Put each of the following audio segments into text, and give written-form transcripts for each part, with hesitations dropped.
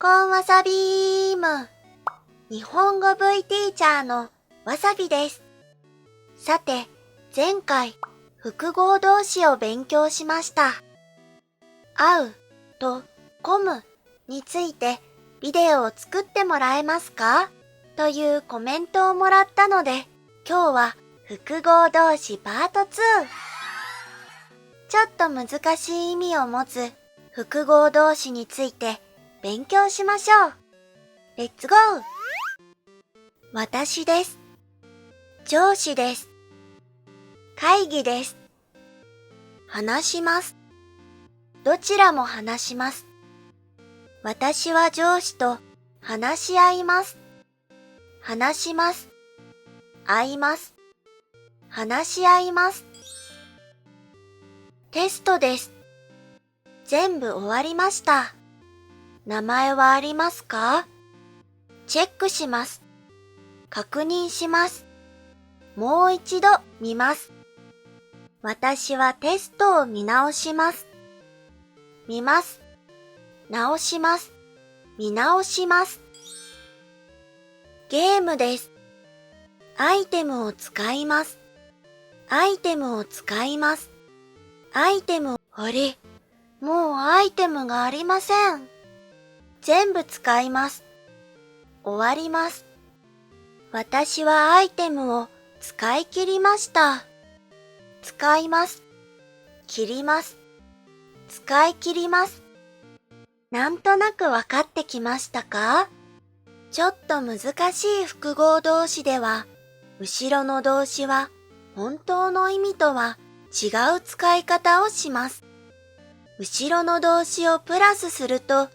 コンわさびーむ。日本語 V ティーチャーのわさびです。さて、前回、複合動詞を勉強しました。会うと混むについてビデオを作ってもらえますかというコメントをもらったので、今日は複合動詞パート2。ちょっと難しい意味を持つ複合動詞について勉強しましょう。レッツゴー。私です。上司です。会議です。話します。どちらも話します。私は上司と話し合います。話します。会います。話し合います。テストです。全部終わりました。名前はありますか？チェックします。確認します。もう一度見ます。私はテストを見直します。見ます。直します。見直します。ゲームです。アイテムを使います。アイテムを使います。アイテム、あれ、もうアイテムがありません。全部使います。終わります。私はアイテムを使い切りました。使います。切ります。使い切ります。なんとなくわかってきましたか？ちょっと難しい複合動詞では、後ろの動詞は本当の意味とは違う使い方をします。後ろの動詞をプラスすると、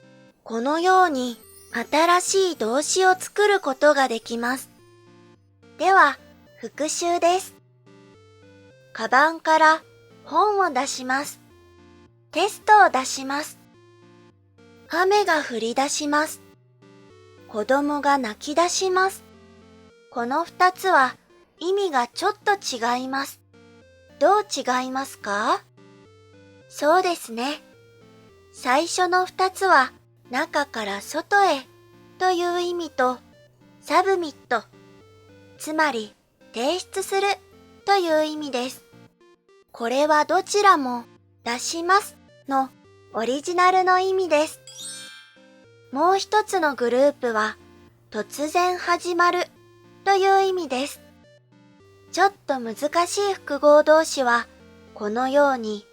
このように新しい動詞を作ることができます。では、復習です。カバンから本を出します。テストを出します。雨が降り出します。子供が泣き出します。この二つは意味がちょっと違います。どう違いますか？そうですね。最初の二つは中から外へという意味とサブミット、つまり提出するという意味です。これはどちらも出しますのオリジナルの意味です。もう一つのグループは突然始まるという意味です。ちょっと難しい複合動詞はこのように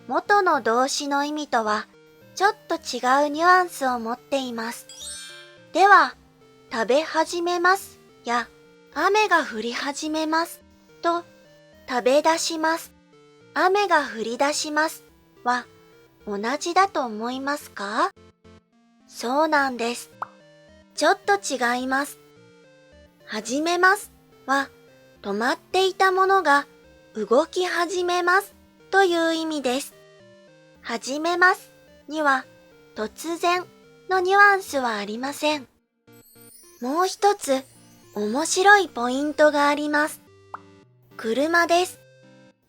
元の動詞の意味とはちょっと違うニュアンスを持っています。では、食べ始めますや雨が降り始めますと食べ出します、雨が降り出しますは同じだと思いますか？そうなんです。ちょっと違います。始めますは止まっていたものが動き始めますという意味です。始めますには突然のニュアンスはありません。もう一つ面白いポイントがあります。車です。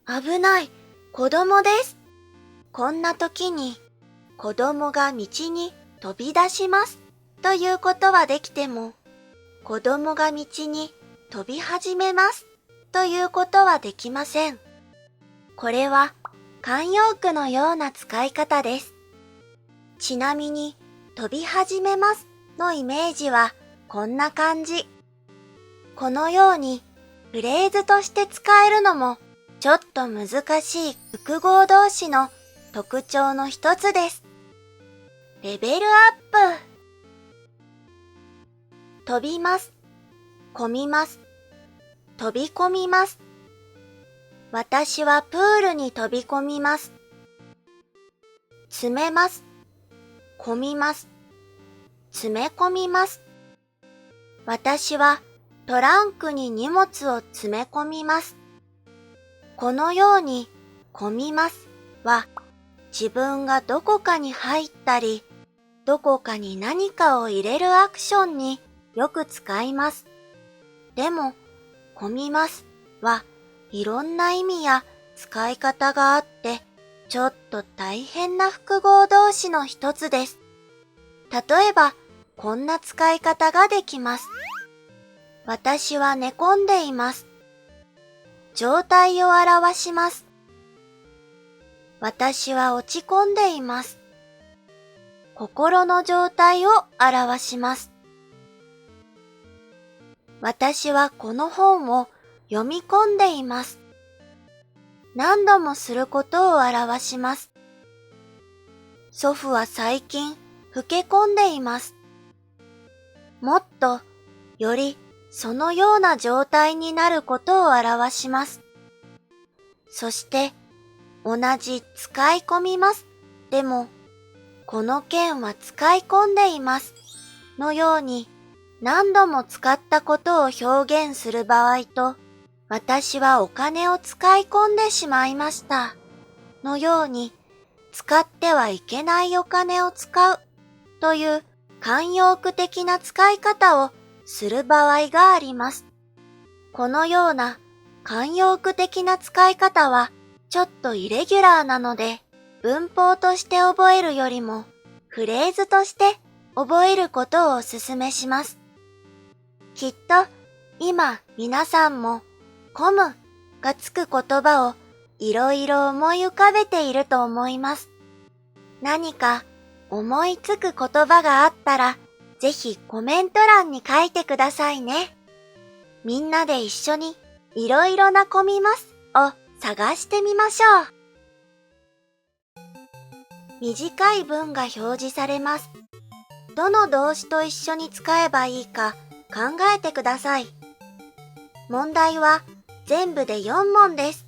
危ない、子供です。こんな時に子供が道に飛び出しますということはできても、子供が道に飛び始めますということはできません。これは慣用句のような使い方です。ちなみに飛び始めますのイメージはこんな感じ。このようにフレーズとして使えるのもちょっと難しい複合動詞の特徴の一つです。レベルアップ。飛びます。込みます。飛び込みます。私はプールに飛び込みます。詰めます。込みます。詰め込みます。私はトランクに荷物を詰め込みます。このように込みますは自分がどこかに入ったり、どこかに何かを入れるアクションによく使います。でも、込みますはいろんな意味や使い方があって、ちょっと大変な複合動詞の一つです。例えば、こんな使い方ができます。私は寝込んでいます。状態を表します。私は落ち込んでいます。心の状態を表します。私はこの本を読み込んでいます。何度もすることを表します。祖父は最近老け込んでいます。もっとよりそのような状態になることを表します。そして同じ使い込みますでもこの件は使い込んでいますのように何度も使ったことを表現する場合と私はお金を使い込んでしまいましたのように使ってはいけないお金を使うという慣用句的な使い方をする場合があります。このような慣用句的な使い方はちょっとイレギュラーなので文法として覚えるよりもフレーズとして覚えることをお勧めします。きっと今皆さんもコムがつく言葉をいろいろ思い浮かべていると思います。何か思いつく言葉があったらぜひコメント欄に書いてくださいね。みんなで一緒にいろいろなコミますを探してみましょう。短い文が表示されます。どの動詞と一緒に使えばいいか考えてください。問題は全部で4問です。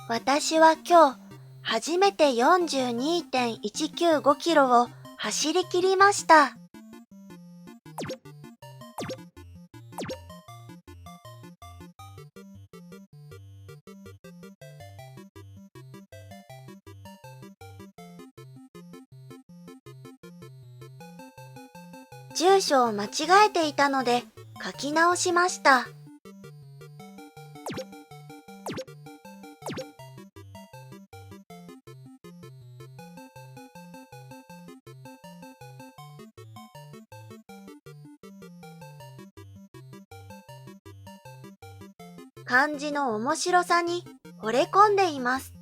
私は今日初めて 42.195 キロを走り切りました。住所を間違えていたので書き直しました。漢字の面白さに惚れ込んでいます。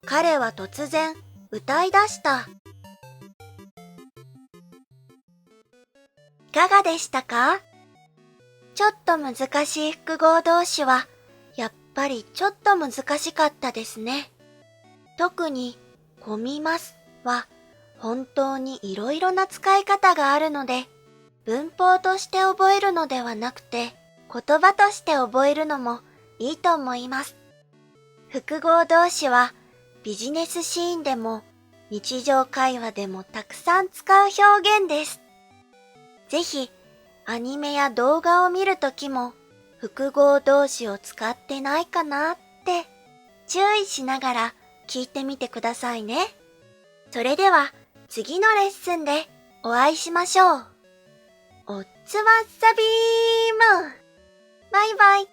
彼は突然歌い出した。いかがでしたか？ちょっと難しい複合動詞はやっぱりちょっと難しかったですね。特に混みますは本当にいろいろな使い方があるので文法として覚えるのではなくて言葉として覚えるのもいいと思います。複合動詞はビジネスシーンでも日常会話でもたくさん使う表現です。ぜひアニメや動画を見るときも複合動詞を使ってないかなって注意しながら聞いてみてくださいね。それでは次のレッスンでお会いしましょう。おつわっさびーむ。バイバイ。